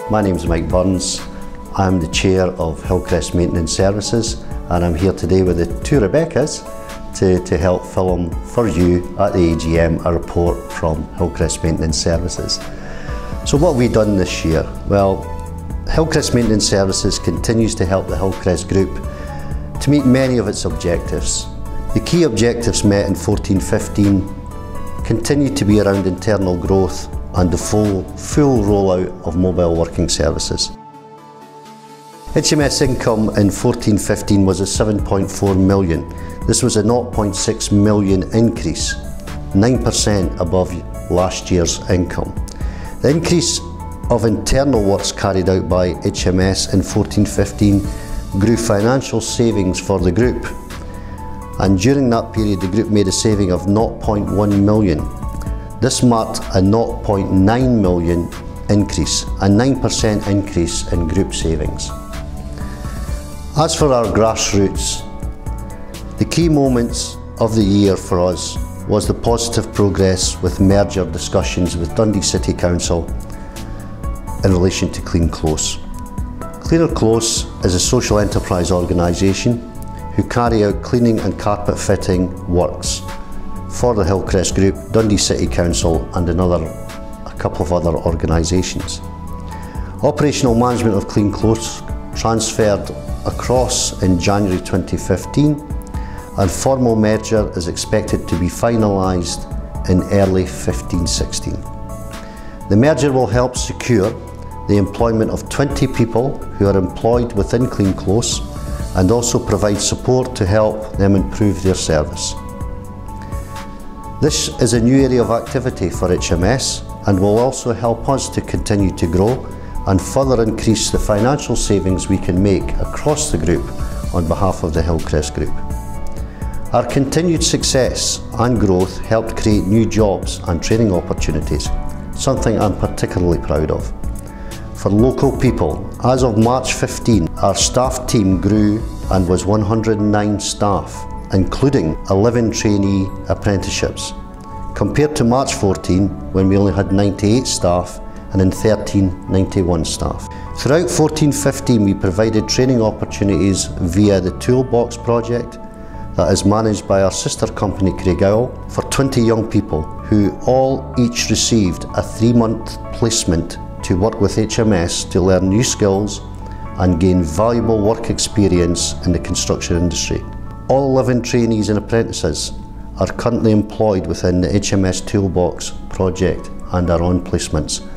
My name is Mike Burns. I'm the Chair of Hillcrest Maintenance Services, and I'm here today with the two Rebeccas to help film for you at the AGM a report from Hillcrest Maintenance Services. So what have we done this year? Well, Hillcrest Maintenance Services continues to help the Hillcrest Group to meet many of its objectives. The key objectives met in 14-15 continue to be around internal growth and the full rollout of mobile working services. HMS income in 14-15 was a 7.4 million. This was a 0.6 million increase, 9% above last year's income. The increase of internal works carried out by HMS in 14-15 grew financial savings for the group. And during that period, the group made a saving of 0.1 million. This marked a 0.9 million increase, a 9% increase in group savings. As for our grassroots, the key moments of the year for us was the positive progress with merger discussions with Dundee City Council in relation to Clean Close. Cleaner Close is a social enterprise organisation who carry out cleaning and carpet fitting works for the Hillcrest Group, Dundee City Council and a couple of other organisations. Operational management of Clean Close transferred across in January 2015, and formal merger is expected to be finalised in early 15-16. The merger will help secure the employment of 20 people who are employed within Clean Close and also provide support to help them improve their service. This is a new area of activity for HMS and will also help us to continue to grow and further increase the financial savings we can make across the group on behalf of the Hillcrest Group. Our continued success and growth helped create new jobs and training opportunities, something I'm particularly proud of. For local people, as of March 15, our staff team grew and was 109 staff, including 11 trainee apprenticeships, compared to March 14 when we only had 98 staff and in 13, 91 staff. Throughout 14-15 we provided training opportunities via the Toolbox project that is managed by our sister company Craigowl for 20 young people who all each received a 3-month placement to work with HMS to learn new skills and gain valuable work experience in the construction industry. All 11 trainees and apprentices are currently employed within the HMS Toolbox project and are on placements,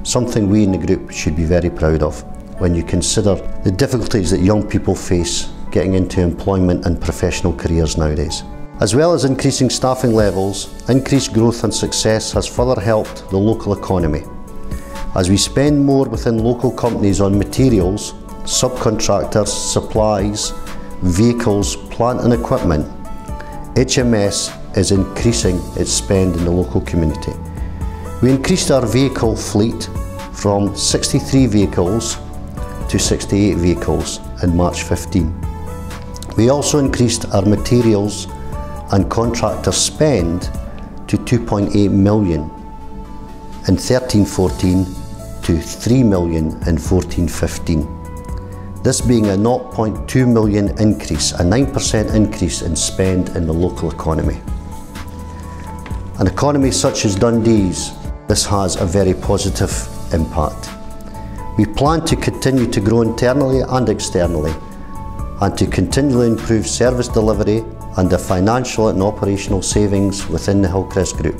something we in the group should be very proud of when you consider the difficulties that young people face getting into employment and professional careers nowadays. As well as increasing staffing levels, increased growth and success has further helped the local economy. As we spend more within local companies on materials, subcontractors, supplies, vehicles, plant and equipment, HMS is increasing its spend in the local community. We increased our vehicle fleet from 63 vehicles to 68 vehicles in March 15. We also increased our materials and contractor spend to 2.8 million in 13-14 to 3 million in 14-15. This being a 0.2 million increase, a 9% increase in spend in the local economy. An economy such as Dundee's, this has a very positive impact. We plan to continue to grow internally and externally and to continually improve service delivery and the financial and operational savings within the Hillcrest Group.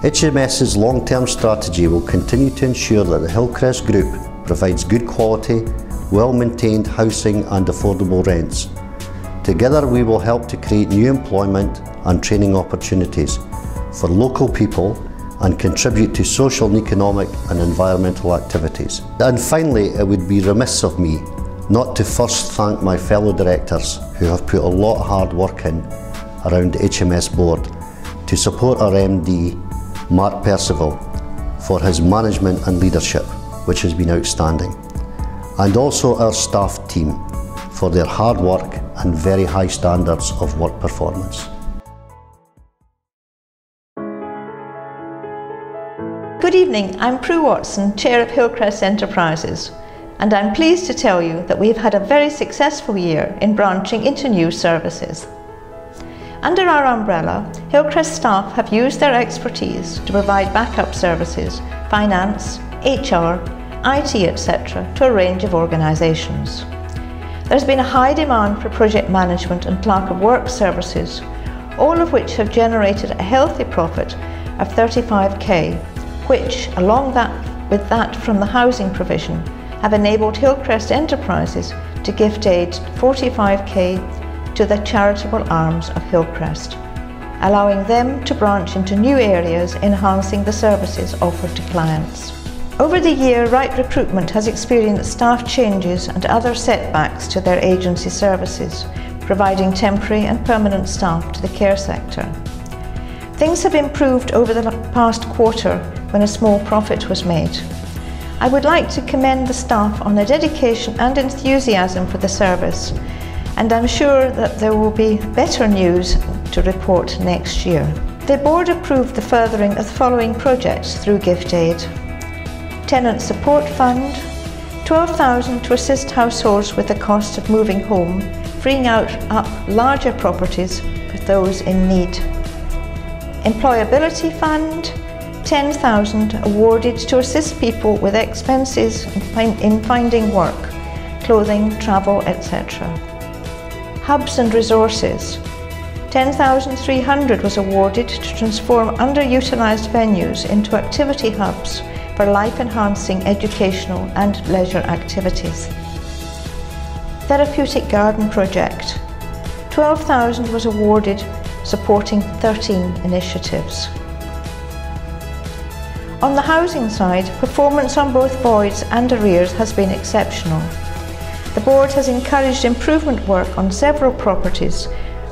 HMS's long-term strategy will continue to ensure that the Hillcrest Group provides good quality, well-maintained housing and affordable rents. Together we will help to create new employment and training opportunities for local people and contribute to social and economic and environmental activities. And finally, it would be remiss of me not to first thank my fellow directors who have put a lot of hard work in around the HMS board to support our MD, Mark Percival, for his management and leadership, which has been outstanding. And also our staff team for their hard work and very high standards of work performance. Good evening, I'm Prue Watson, Chair of Hillcrest Enterprises, and I'm pleased to tell you that we've had a very successful year in branching into new services. Under our umbrella, Hillcrest staff have used their expertise to provide backup services, finance, HR, IT, etc. to a range of organisations. There's been a high demand for project management and clerk of work services, all of which have generated a healthy profit of 35k, which, along with that from the housing provision, have enabled Hillcrest Enterprises to gift aid 45k to the charitable arms of Hillcrest, allowing them to branch into new areas, enhancing the services offered to clients. Over the year, Right Recruitment has experienced staff changes and other setbacks to their agency services, providing temporary and permanent staff to the care sector. Things have improved over the past quarter when a small profit was made. I would like to commend the staff on their dedication and enthusiasm for the service, and I'm sure that there will be better news to report next year. The board approved the furthering of the following projects through gift aid: Tenant Support Fund, 12,000 to assist households with the cost of moving home, freeing up larger properties for those in need. Employability Fund, 10,000 awarded to assist people with expenses in finding work, clothing, travel, etc. Hubs and Resources, 10,300 was awarded to transform underutilised venues into activity hubs for life-enhancing educational and leisure activities. Therapeutic Garden Project, 12,000 was awarded, supporting 13 initiatives. On the housing side, performance on both voids and arrears has been exceptional. The board has encouraged improvement work on several properties,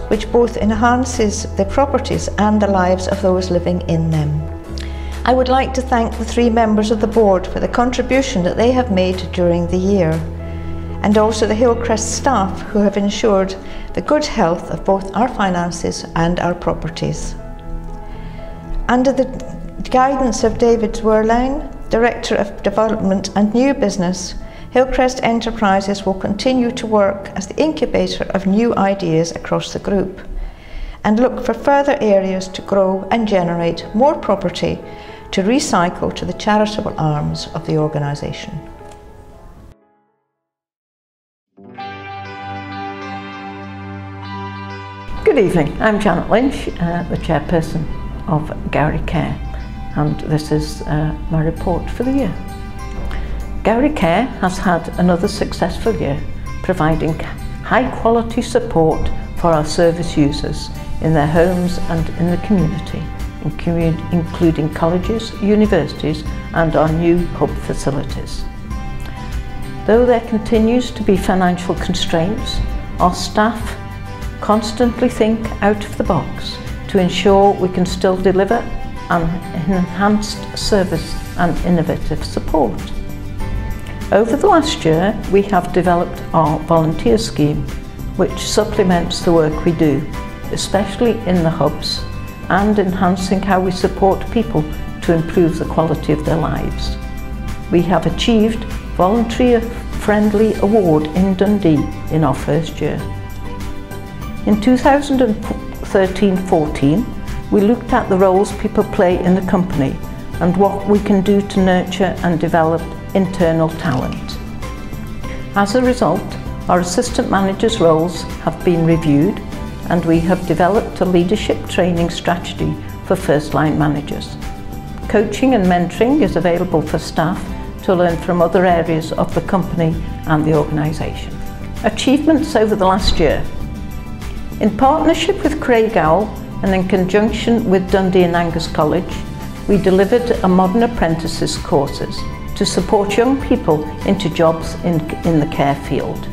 which both enhances the properties and the lives of those living in them. I would like to thank the 3 members of the board for the contribution that they have made during the year, and also the Hillcrest staff who have ensured the good health of both our finances and our properties. Under the guidance of David Werlein, Director of Development and New Business, Hillcrest Enterprises will continue to work as the incubator of new ideas across the group and look for further areas to grow and generate more property to recycle to the charitable arms of the organisation. Good evening, I'm Janet Lynch, the Chairperson of Gowrie CARE, and this is my report for the year. Gowrie CARE has had another successful year, providing high quality support for our service users in their homes and in the community, including colleges, universities and our new hub facilities. Though there continues to be financial constraints, our staff constantly think out of the box to ensure we can still deliver an enhanced service and innovative support. Over the last year, we have developed our volunteer scheme, which supplements the work we do, especially in the hubs, and enhancing how we support people to improve the quality of their lives. We have achieved Volunteer Friendly Award in Dundee in our first year. In 2013-14, we looked at the roles people play in the company and what we can do to nurture and develop internal talent. As a result, our assistant managers' roles have been reviewed and we have developed a leadership training strategy for first-line managers. Coaching and mentoring is available for staff to learn from other areas of the company and the organisation. Achievements over the last year. In partnership with Craigowl and in conjunction with Dundee and Angus College, we delivered a modern apprentices courses to support young people into jobs in the care field.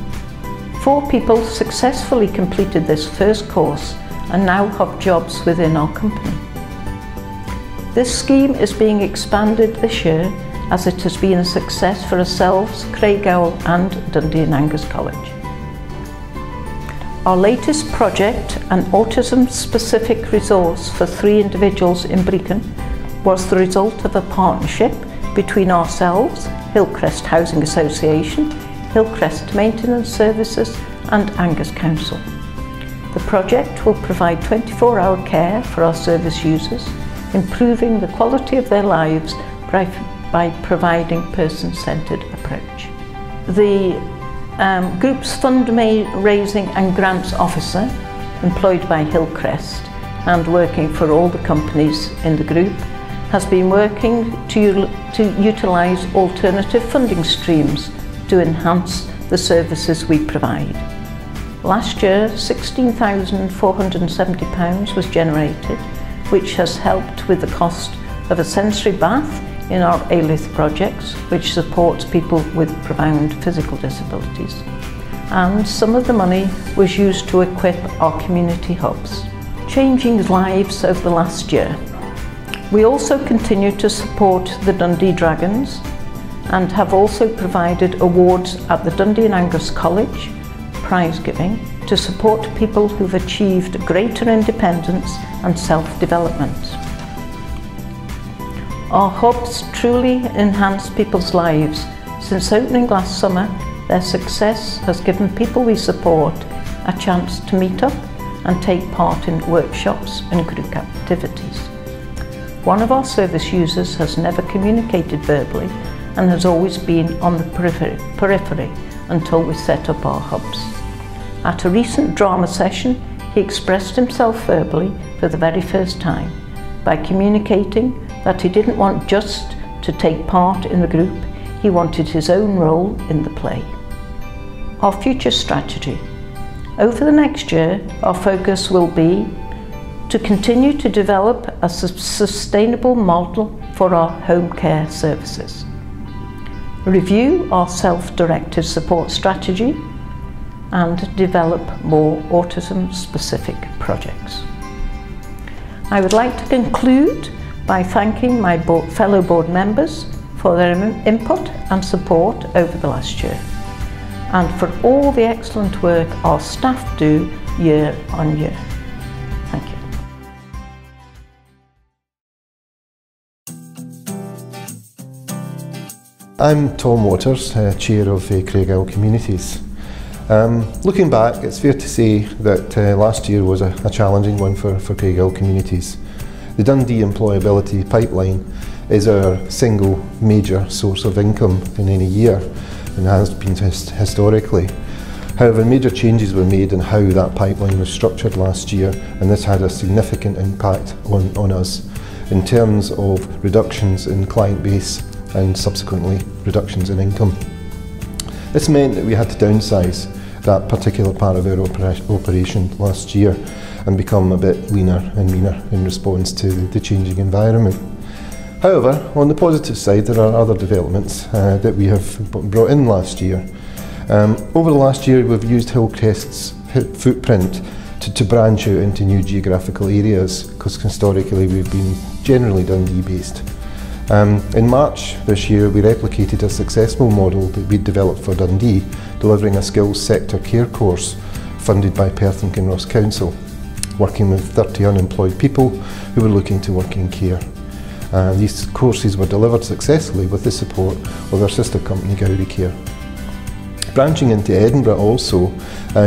4 people successfully completed this first course and now have jobs within our company. This scheme is being expanded this year as it has been a success for ourselves, Craigowl and Dundee and Angus College. Our latest project, an autism-specific resource for 3 individuals in Brecon, was the result of a partnership between ourselves, Hillcrest Housing Association, Hillcrest Maintenance Services and Angus Council. The project will provide 24-hour care for our service users, improving the quality of their lives by providing person-centred approach. The group's fundraising and grants officer, employed by Hillcrest and working for all the companies in the group, has been working to utilise alternative funding streams to enhance the services we provide. Last year, £16,470 was generated, which has helped with the cost of a sensory bath in our A-Lith projects, which supports people with profound physical disabilities. And some of the money was used to equip our community hubs, changing lives over the last year. We also continue to support the Dundee Dragons and have also provided awards at the Dundee and Angus College, prize giving, to support people who've achieved greater independence and self-development. Our hubs truly enhance people's lives. Since opening last summer, their success has given people we support a chance to meet up and take part in workshops and group activities. One of our service users has never communicated verbally and has always been on the periphery until we set up our hubs. At a recent drama session, he expressed himself verbally for the very first time by communicating that he didn't want just to take part in the group, he wanted his own role in the play. Our future strategy. Over the next year, our focus will be to continue to develop a sustainable model for our home care services, review our self-directed support strategy, and develop more autism-specific projects. I would like to conclude by thanking my fellow board members for their input and support over the last year, and for all the excellent work our staff do year on year. Thank you. I'm Tom Waters, Chair of Craigowl Communities. Looking back, it's fair to say that last year was a challenging one for Craigowl Communities. The Dundee employability pipeline is our single major source of income in any year and has been historically. However, major changes were made in how that pipeline was structured last year, and this had a significant impact on us in terms of reductions in client base and subsequently reductions in income. This meant that we had to downsize that particular part of our operation last year and become a bit leaner and meaner in response to the changing environment. However, on the positive side, there are other developments that we have brought in last year. Over the last year, we've used Hillcrest's footprint to branch out into new geographical areas, because historically we've been generally Dundee based. In March this year, we replicated a successful model that we'd developed for Dundee, delivering a skills sector care course funded by Perth and Kinross Council, working with 30 unemployed people who were looking to work in care. These courses were delivered successfully with the support of our sister company Gowrie CARE. Branching into Edinburgh also,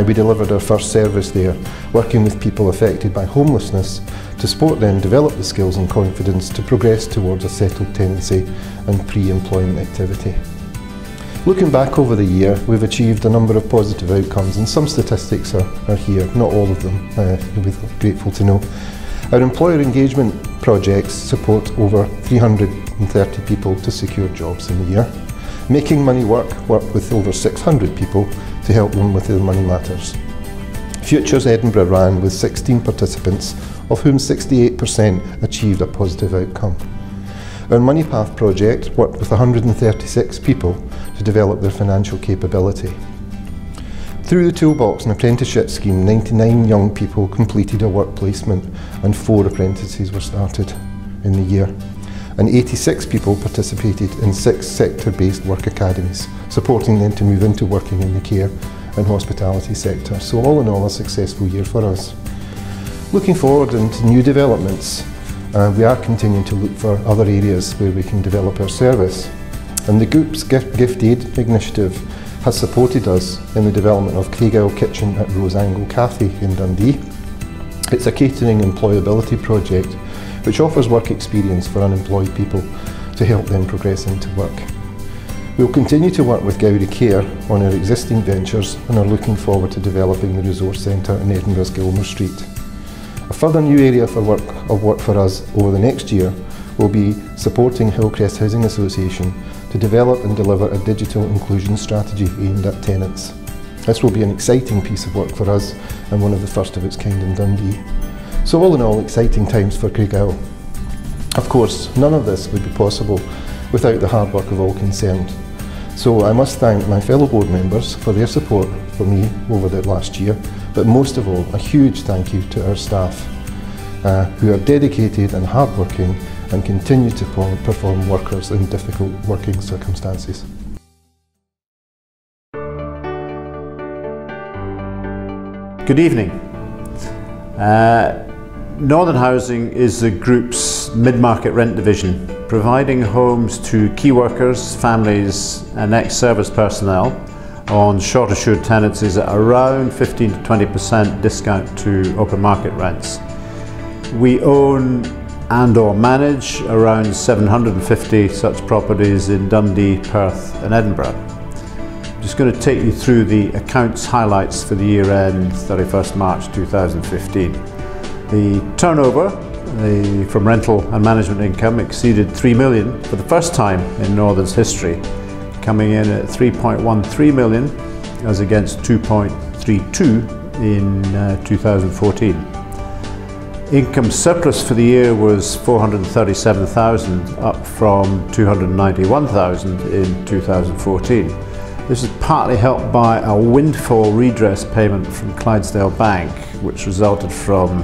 we delivered our first service there, working with people affected by homelessness to support them develop the skills and confidence to progress towards a settled tenancy and pre-employment activity. Looking back over the year, we've achieved a number of positive outcomes, and some statistics are here, not all of them, you'll be grateful to know. Our employer engagement projects support over 330 people to secure jobs in the year. Making Money Work with over 600 people to help them with their money matters. Futures Edinburgh ran with 16 participants, of whom 68% achieved a positive outcome. Our Money Path project worked with 136 people to develop their financial capability. Through the Toolbox and Apprenticeship Scheme, 99 young people completed a work placement and 4 apprentices were started in the year. And 86 people participated in 6 sector-based work academies, supporting them to move into working in the care and hospitality sector. So all in all, a successful year for us. Looking forward into new developments, We are continuing to look for other areas where we can develop our service. And the group's gift aid initiative has supported us in the development of Craigowl Kitchen at Rose Angle Cafe in Dundee. It's a catering employability project which offers work experience for unemployed people to help them progress into work. We'll continue to work with Gowrie CARE on our existing ventures and are looking forward to developing the resource centre in Edinburgh's Gilmour Street. A further new area of work for us over the next year will be supporting Hillcrest Housing Association to develop and deliver a digital inclusion strategy aimed at tenants. This will be an exciting piece of work for us and one of the first of its kind in Dundee. So all in all, exciting times for Craigowl. Of course, none of this would be possible without the hard work of all concerned. So I must thank my fellow board members for their support for me over the last year, but most of all, a huge thank you to our staff who are dedicated and hardworking and continue to perform workers in difficult working circumstances. Good evening. Northern Housing is the group's mid-market rent division, providing homes to key workers, families and ex-service personnel on short assured tenancies at around 15 to 20% discount to open market rents. We own and or manage around 750 such properties in Dundee, Perth and Edinburgh. I'm just going to take you through the accounts highlights for the year end 31st March 2015. The turnover from rental and management income exceeded 3 million for the first time in Northern's history, coming in at 3.13 million as against 2.32 in 2014. Income surplus for the year was 437,000, up from 291,000 in 2014. This is partly helped by a windfall redress payment from Clydesdale Bank, which resulted from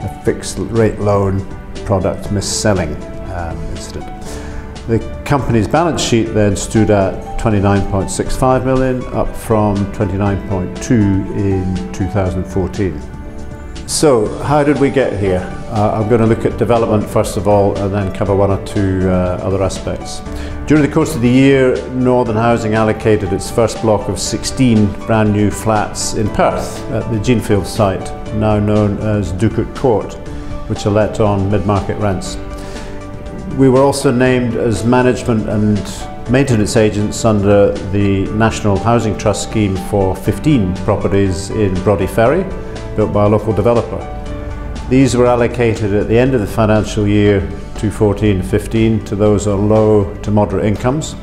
a fixed rate loan product mis-selling incident. The company's balance sheet then stood at 29.65 million, up from 29.2 in 2014. So, how did we get here? I'm going to look at development first of all and then cover one or two other aspects. During the course of the year, Northern Housing allocated its first block of 16 brand new flats in Perth at the Jeanfield site, now known as Ducote Court, which are let on mid-market rents. We were also named as management and maintenance agents under the National Housing Trust scheme for 15 properties in Brodie Ferry, built by a local developer. These were allocated at the end of the financial year 2014-15 to those on low to moderate incomes,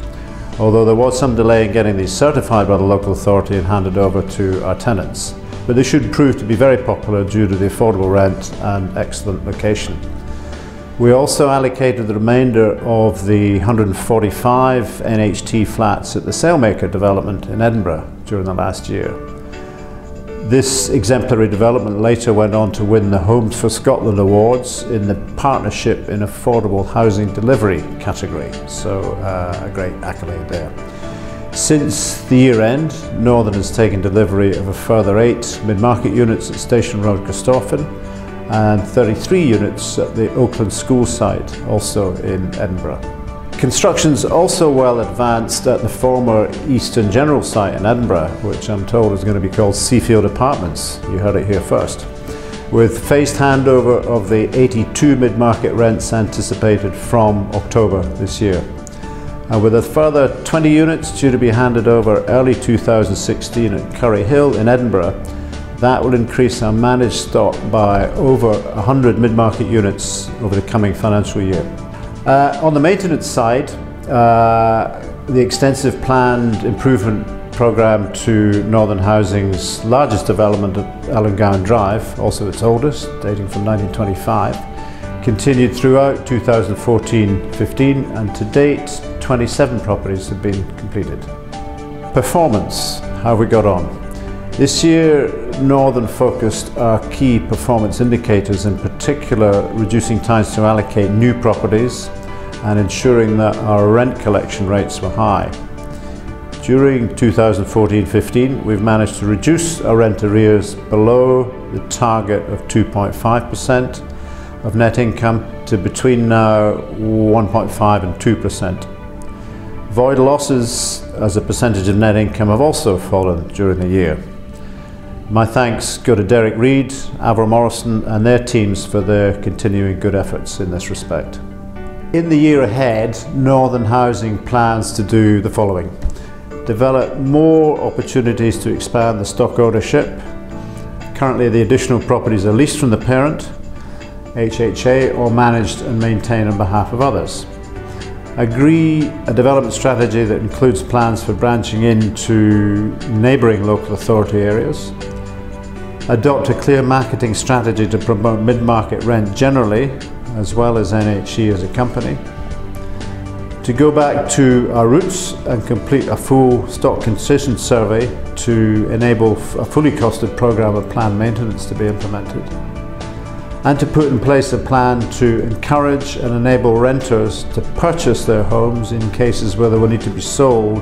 although there was some delay in getting these certified by the local authority and handed over to our tenants. But they should prove to be very popular due to the affordable rent and excellent location. We also allocated the remainder of the 145 NHT flats at the Sailmaker development in Edinburgh during the last year. This exemplary development later went on to win the Homes for Scotland Awards in the Partnership in Affordable Housing Delivery category, so a great accolade there. Since the year end, Northern has taken delivery of a further 8 mid-market units at Station Road, Corstorphine, and 33 units at the Oakland School site, also in Edinburgh. Construction's also well advanced at the former Eastern General site in Edinburgh, which I'm told is going to be called Seafield Apartments. You heard it here first. With phased handover of the 82 mid-market rents anticipated from October this year. And with a further 20 units due to be handed over early 2016 at Curry Hill in Edinburgh, that will increase our managed stock by over 100 mid-market units over the coming financial year. On the maintenance side, the extensive planned improvement programme to Northern Housing's largest development at Allengowan Drive, also its oldest, dating from 1925, continued throughout 2014-15, and to date 27 properties have been completed. Performance, how have we got on? This year, Northern focused our key performance indicators, in particular reducing times to allocate new properties and ensuring that our rent collection rates were high. During 2014-15, we've managed to reduce our rent arrears below the target of 2.5% of net income to between now 1.5 and 2%. Void losses as a percentage of net income have also fallen during the year. My thanks go to Derek Reid, Avril Morrison and their teams for their continuing good efforts in this respect. In the year ahead, Northern Housing plans to do the following: develop more opportunities to expand the stock ownership. Currently the additional properties are leased from the parent, HHA, or managed and maintained on behalf of others. Agree a development strategy that includes plans for branching into neighbouring local authority areas. Adopt a clear marketing strategy to promote mid-market rent generally, as well as NHE as a company. To go back to our roots and complete a full stock condition survey to enable a fully costed programme of planned maintenance to be implemented. And to put in place a plan to encourage and enable renters to purchase their homes in cases where they will need to be sold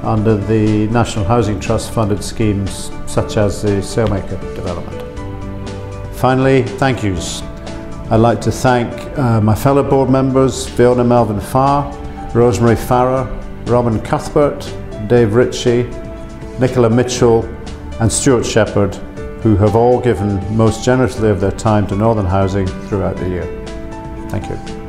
under the National Housing Trust funded schemes such as the Sailmaker development. Finally, thank yous. I'd like to thank my fellow board members, Fiona Melvin Farr, Rosemary Farrer, Robin Cuthbert, Dave Ritchie, Nicola Mitchell and Stuart Shepherd, who have all given most generously of their time to Northern Housing throughout the year. Thank you.